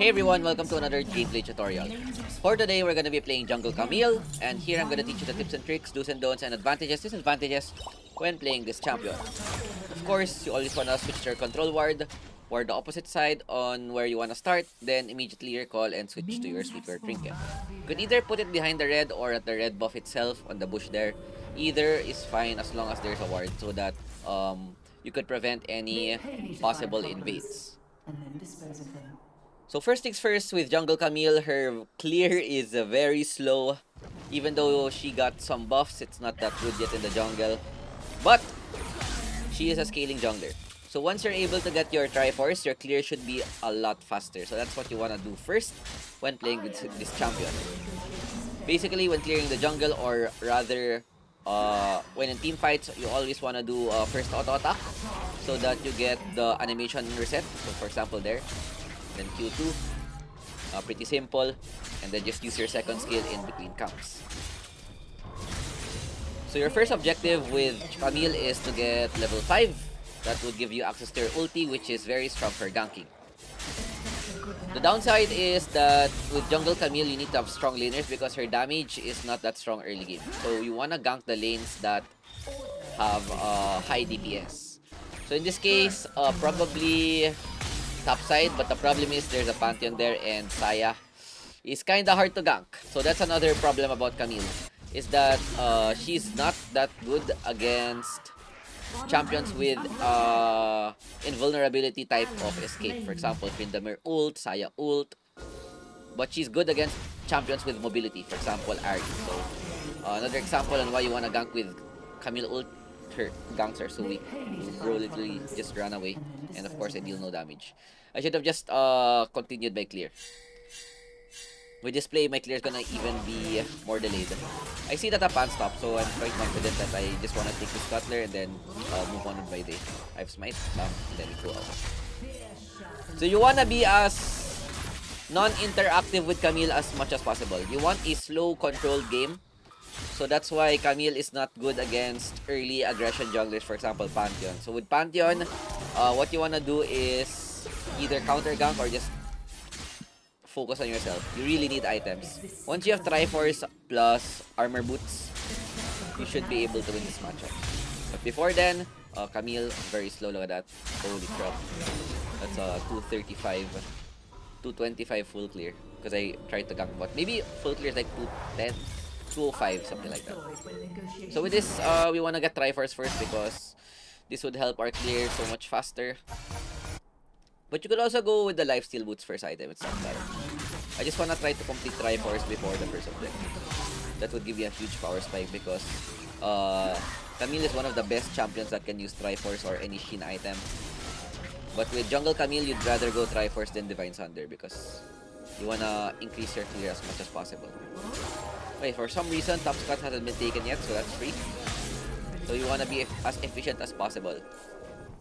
Hey everyone, welcome to another gameplay tutorial. For today, we're going to be playing Jungle Camille, and here I'm going to teach you the tips and tricks, do's and don'ts, and advantages, disadvantages when playing this champion. Of course, you always want to switch your control ward the opposite side on where you want to start, then immediately recall and switch to your sweeper trinket. You can either put it behind the red or at the red buff itself on the bush there. Either is fine as long as there's a ward so that you could prevent any possible invades. So first things first, with Jungle Camille, her clear is very slow. Even though she got some buffs, it's not that good yet in the jungle. But she is a scaling jungler. So once you're able to get your Triforce, your clear should be a lot faster. So that's what you want to do first when playing with this champion. Basically, when clearing the jungle, or rather, when in team fights, you always want to do first auto attack so that you get the animation reset. So for example there, then Q2, pretty simple, and then just use your second skill in between camps. So your first objective with Camille is to get level 5. That would give you access to her ulti, which is very strong for ganking. The downside is that with Jungle Camille, you need to have strong laners because her damage is not that strong early game. So you want to gank the lanes that have high DPS. So in this case, probably top side, but the problem is there's a Pantheon there and Saya is kinda hard to gank. So that's another problem about Camille, is that she's not that good against champions with invulnerability type of escape. For example, Tryndamere ult, Saya ult. But she's good against champions with mobility. For example, Ari. So another example on why you wanna gank with Camille ult, her ganks are so weak. Bro literally just ran away. And of course I deal no damage. I should have just continued my clear. With this play, my clear is gonna even be more delayed. I see that a pan stop, so I'm quite confident that I just wanna take this Cutler and then move on with my day. I have smite, and then we go out. So you wanna be as non-interactive with Camille as much as possible. You want a slow, controlled game. So that's why Camille is not good against early aggression junglers, for example, Pantheon. So with Pantheon, what you wanna do is either counter gank or just focus on yourself. You really need items. Once you have Triforce plus armor boots, you should be able to win this matchup. But before then, Camille, very slow. Look at that. Holy crap. That's a 235, 225 full clear. Because I tried to gank, but maybe full clear is like 210, 205, something like that. So with this, we want to get Triforce first because this would help our clear so much faster. But you could also go with the lifesteal boots first item. It's not bad. I just wanna try to complete Triforce before the first objective. That would give you a huge power spike because Camille is one of the best champions that can use Triforce or any Shin item. But with Jungle Camille, you'd rather go Triforce than Divine Sunder because you wanna increase your clear as much as possible. Okay, for some reason, top spot hasn't been taken yet, so that's free. So you wanna be as efficient as possible.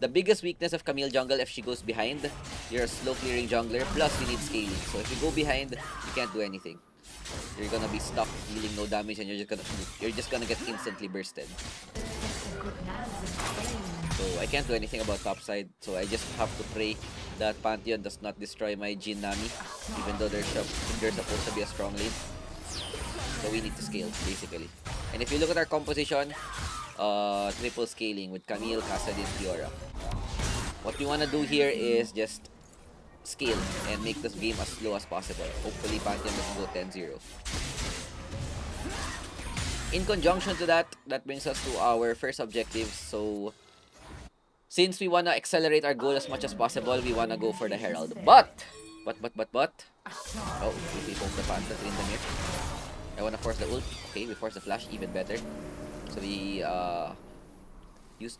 The biggest weakness of Camille jungle, if she goes behind, you're a slow clearing jungler, plus you need scaling. So if you go behind, you can't do anything. You're gonna be stuck dealing no damage and you're just gonna get instantly bursted. So I can't do anything about top side, so I just have to pray that Pantheon does not destroy my Jhin Nami, even though they're supposed to be a strong lane. So we need to scale, basically. And if you look at our composition, triple scaling with Camille, Kassadin, Fiora. What we want to do here is just scale and make this game as slow as possible. Hopefully Pantheon doesn't go 10-0. In conjunction to that, that brings us to our first objective. So since we want to accelerate our goal as much as possible, we want to go for the Herald. But oh, we poke the Panther in the mirror. I want to force the ult. Okay, we force the flash, even better. So we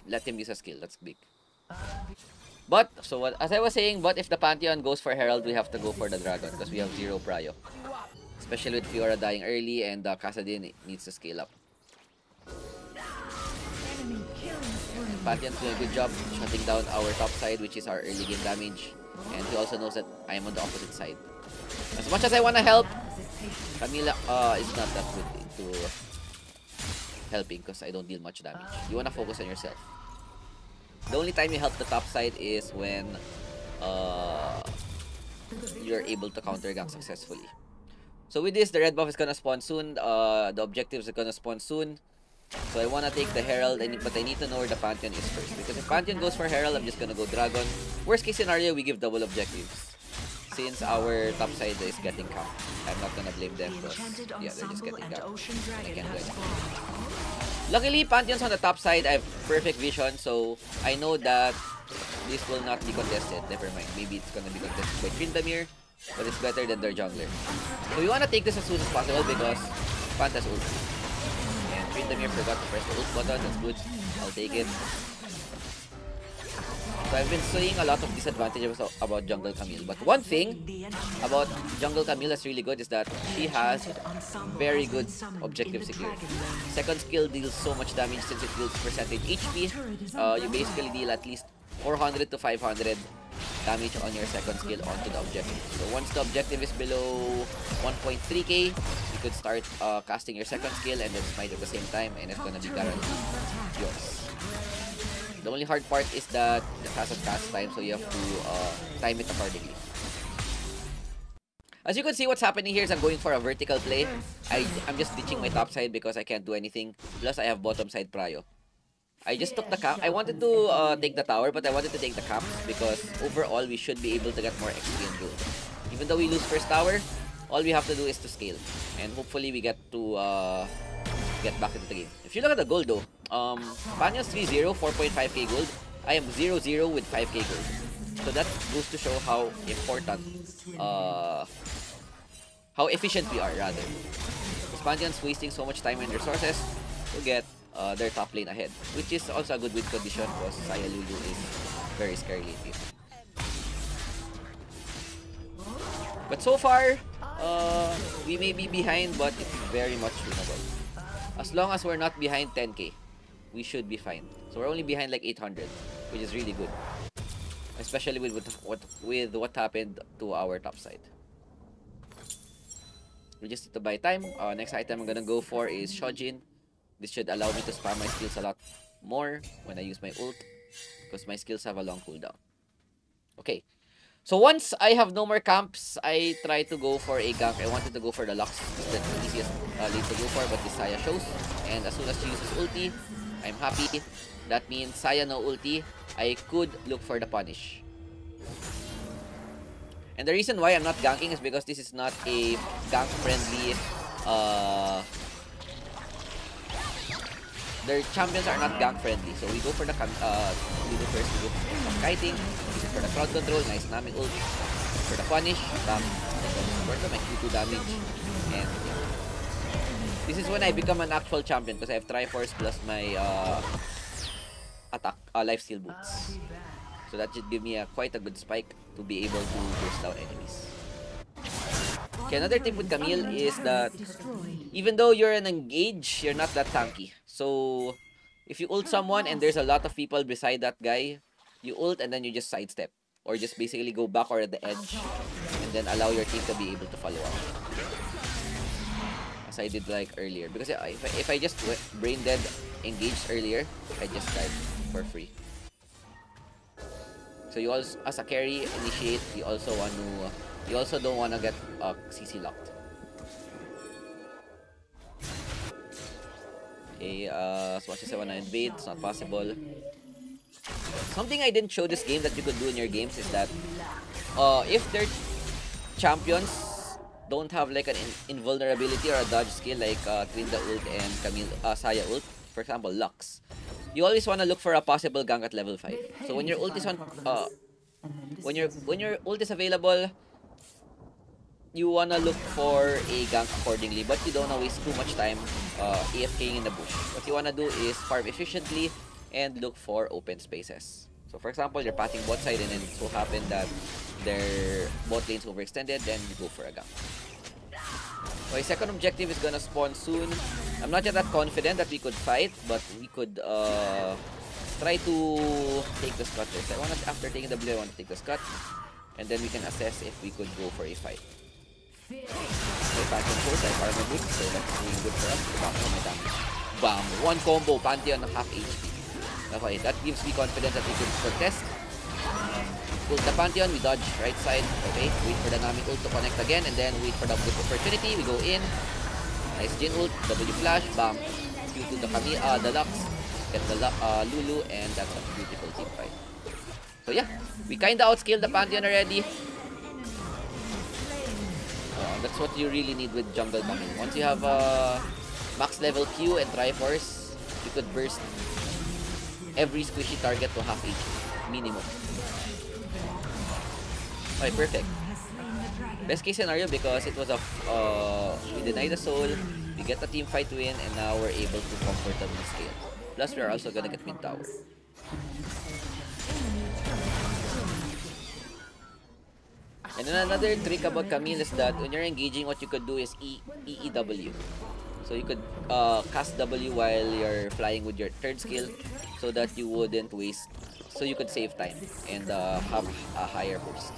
let him use a skill. That's big. But as I was saying, but if the Pantheon goes for Herald, we have to go for the Dragon because we have 0 prio. Especially with Fiora dying early and Kassadin needs to scale up. And Pantheon's doing a good job shutting down our top side, which is our early game damage. And he also knows that I am on the opposite side. As much as I want to help, Camila is not that good into helping because I don't deal much damage. You want to focus on yourself. The only time you help the top side is when you're able to counter gank successfully. So with this, the red buff is gonna spawn soon. The objectives are gonna spawn soon. So I wanna take the Herald, but I need to know where the Pantheon is first. Because if Pantheon goes for Herald, I'm just gonna go Dragon. Worst case scenario, we give double objectives. Since our top side is getting camped. I'm not gonna blame them because, yeah, they're just getting camped. And I can't do anything. Luckily, Pantheon's on the top side. I have perfect vision, so I know that this will not be contested. Never mind. Maybe it's gonna be contested by Tryndamere, but it's better than their jungler. So we wanna take this as soon as possible because Panta's ult. And Tryndamere forgot to press the ult button. That's good. I'll take it. So I've been saying a lot of disadvantages about Jungle Camille. But one thing about Jungle Camille that's really good is that she has very good objective security. Second skill deals so much damage since it deals percentage HP. You basically deal at least 400 to 500 damage on your second skill onto the objective. So once the objective is below 1.3k, you could start casting your second skill and then smite at the same time, and it's gonna be guaranteed yours. The only hard part is that it has a cast time, so you have to time it accordingly. As you can see, what's happening here is I'm going for a vertical play. I'm just ditching my top side because I can't do anything. Plus, I have bottom side prio. I just took the camp. I wanted to take the tower, but I wanted to take the camp because overall, we should be able to get more XP and gold. Even though we lose first tower, all we have to do is to scale. And hopefully, we get to get back into the game. If you look at the gold though, Panya's 3-0, 4.5k gold. I am 0-0 with 5k gold. So that goes to show how important, how efficient we are rather. Pantheon's wasting so much time and resources to get their top lane ahead, which is also a good win condition because Saya Lulu is very scary late. But so far, we may be behind, but it's very much winnable. As long as we're not behind 10k, we should be fine. So we're only behind like 800, which is really good. Especially with what happened to our top side. We just need to buy time. Next item I'm gonna go for is Shojin. This should allow me to spam my skills a lot more when I use my ult, because my skills have a long cooldown. Okay. So once I have no more camps, I try to go for a gank. I wanted to go for the Lux. That's the easiest lane to go for, but this Saya shows. And as soon as she uses ulti, I'm happy. That means Saya no ulti. I could look for the punish. And the reason why I'm not ganking is because this is not a gank-friendly... their champions are not gank-friendly. So we go for the... we go for kiting. For the crowd control, nice Nami ult. For the punish, bam. For my Q2 damage. And yeah. This is when I become an actual champion because I have Triforce plus my attack, lifesteal boots. So that should give me quite a good spike to be able to burst out enemies. Okay, another tip with Camille is that even though you're an engage, you're not that tanky. So if you ult someone and there's a lot of people beside that guy, you ult and then you just sidestep. Or just basically go back or at the edge. And then allow your team to be able to follow up. As I did like earlier. Because if I just brain dead engaged earlier, I just died for free. So you also, as a carry, initiate, you also want to... You also don't want to get CC locked. Okay, as much as I want to invade, it's not possible. Something I didn't show this game that you could do in your games is that if their champions don't have like an invulnerability or a dodge skill like Trinda ult and Camille, Saya ult, for example, Lux, you always want to look for a possible gank at level 5. So when your ult is on, when your ult is available, you wanna look for a gank accordingly, but you don't wanna waste too much time AFKing in the bush. What you wanna do is farm efficiently and look for open spaces. So for example, you're patting bot side and then it so happened that their bot lane's overextended, then you go for a gank. Okay, second objective is gonna spawn soon. I'm not yet that confident that we could fight, but we could try to take the Scott first. After taking the blue, I want to take the Scott, and then we can assess if we could go for a fight. Okay, Pantheon force, I have armor boots, so that's really good for us. Back on my damage. Bam! One combo, Pantheon half HP. Okay, that gives me confidence that we could contest. ult the Pantheon, we dodge right side. Okay, wait for the Nami ult to connect again, and then wait for the good opportunity. We go in. Nice Jin ult, W flash, bam. Q2 the Camille, the Lux, get the Lulu, and that's a beautiful team fight. So yeah, we kinda outscaled the Pantheon already. That's what you really need with jungle coming. Once you have max level Q and Triforce, you could burst every squishy target to half HP minimum. Okay, perfect. Best case scenario because it was a we deny the soul, we get the team fight win, and now we're able to comfortably scale. Plus, we're also gonna get mid tower. And then another trick about Camille is that when you're engaging, what you could do is EEW. So you could cast W while you're flying with your third skill so that you wouldn't waste, so you could save time and have a higher burst.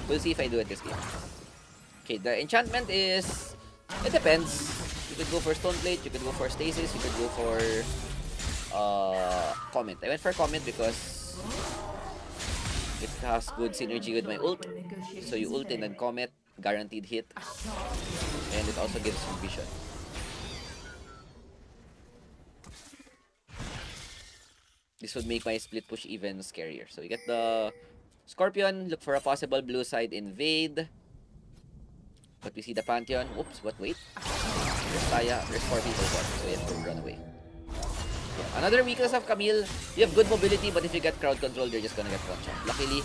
We'll see if I do it this game. Okay, the enchantment is, it depends. You could go for Stone Plate, you could go for Stasis, you could go for Comment. I went for Comment because it has good synergy with my ult. So you ult and then Comet, guaranteed hit. And it also gives you vision. This would make my split push even scarier. So you get the Scorpion, look for a possible blue side invade. But we see the Pantheon. Oops, but wait. There's Taya, there's 4 people bot, so you have to run away. Yeah. Another weakness of Camille, you have good mobility, but if you get crowd control, you're just gonna get one shot. Luckily,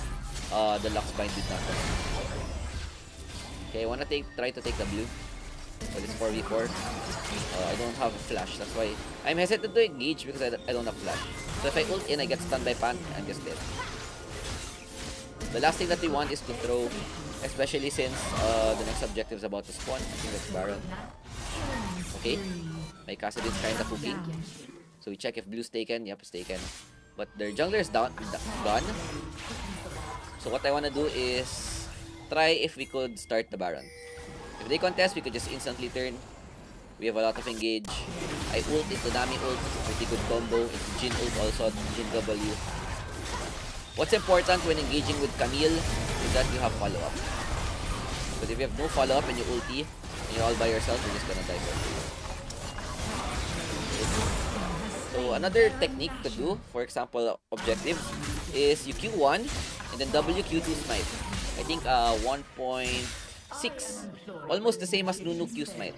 the Lux Bind did not work. Okay, I wanna try to take the blue. But it's 4v4. I don't have a flash, that's why I'm hesitant to engage because I don't have flash. So if I ult in, I get stunned by Pan, I'm just dead. The last thing that we want is to throw, especially since the next objective is about to spawn. I think that's Baron. Okay, my Kassadin's kinda cooking. So we check if blue's taken. Yep, it's taken. But their jungler is gone. So what I wanna do is try if we could start the Baron. If they contest, we could just instantly turn. We have a lot of engage. I ult into Nami ult, pretty good combo. Into Jin ult also, Jin W. What's important when engaging with Camille is that you have follow-up. But if you have no follow-up and you ulti, and you're all by yourself, you're just gonna die. So another technique to do, for example, objective, is you Q1 and then WQ2 smite. I think 1.6, almost the same as Nunu Q smite,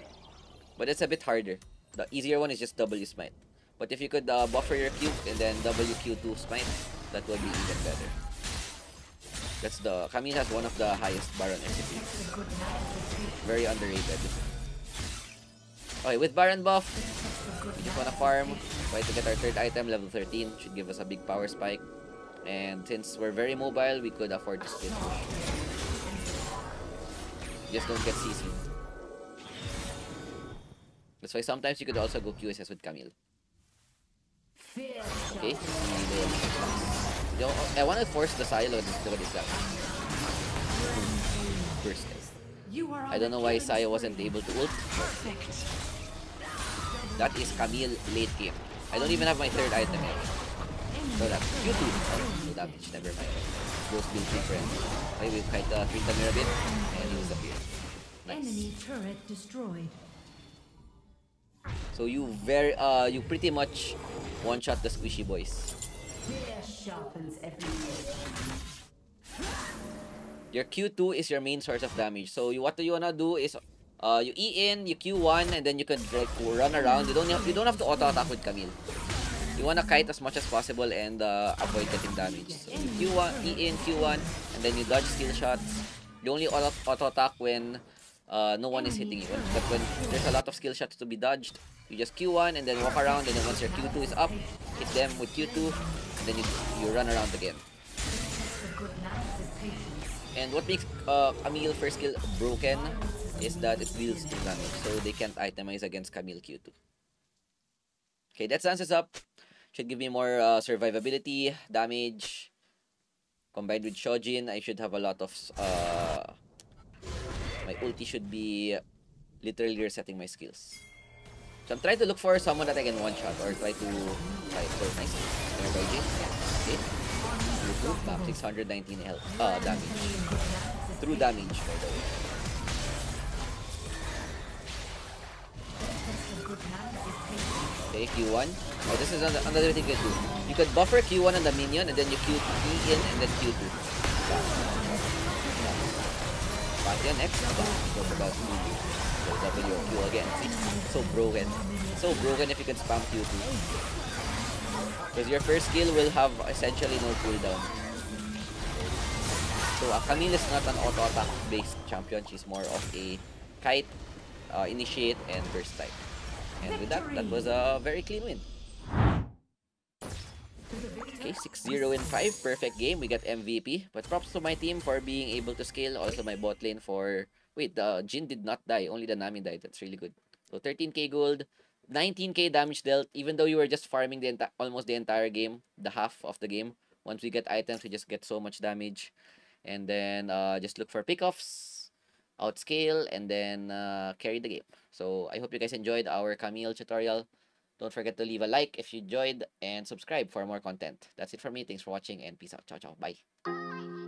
but it's a bit harder. The easier one is just W smite. But if you could buffer your Q and then WQ2 smite, that would be even better. That's the Camille has one of the highest Baron SCPs. Very underrated. Okay, with Baron buff, we just wanna farm, try to get our third item, level 13, should give us a big power spike. And since we're very mobile, we could afford to split push. Just don't get CC. That's why sometimes you could also go QSS with Camille. Okay, I want to force the silo. What is that? First. I don't know why Saya wasn't able to ult. That is Camille late game. I don't even have my third item yet. So that's Q2. Oh, no damage, never mind. Those build different. Okay, we'll kind of treat the mirror a bit and he disappear. Nice. Enemy turret destroyed. So you pretty much one-shot the squishy boys. Your Q2 is your main source of damage. So what you wanna do is you E in, you Q1, and then you can like run around. You don't have to auto attack with Camille. You wanna kite as much as possible and avoid getting damage. So you Q1, E in, Q1, and then you dodge skill shots. You only auto attack when no one is hitting you. But when there's a lot of skill shots to be dodged, you just Q1 and then walk around, and then once your Q2 is up, hit them with Q2, and then you run around again. And what makes Camille first skill broken is that it deals 2 damage, so they can't itemize against Camille Q2. Okay, that stance is up. Should give me more survivability, damage. Combined with Shojin, I should have a lot of... my ulti should be literally resetting my skills. So I'm trying to look for someone that I can one-shot or try to... So nice. Okay. Q2, bam, 619 health, damage. True damage, by the way. Okay, Q1. Oh, this is another thing you can do. You could buffer Q1 on the minion, and then you Q E in, and then Q2. Bam. Bam. Pantheon next, bam. Go for that Lulu. So W, Q again. See? So broken. So broken if you can spam Q2. Because your first skill will have essentially no cooldown. So Camille is not an auto-attack based champion. She's more of a kite, initiate, and burst type. And with that was a very clean win. Okay, 6-0 in 5. Perfect game. We got MVP. But props to my team for being able to scale. Also my bot lane for... Wait, the Jhin did not die. Only the Nami died. That's really good. So 13k gold. 19k damage dealt. Even though you were just farming almost the entire game. The half of the game. Once we get items, we just get so much damage. And then just look for pickoffs, outscale, and then carry the game. So I hope you guys enjoyed our Camille tutorial. Don't forget to leave a like if you enjoyed and subscribe for more content. That's it for me. Thanks for watching and peace out. Ciao, ciao. Bye.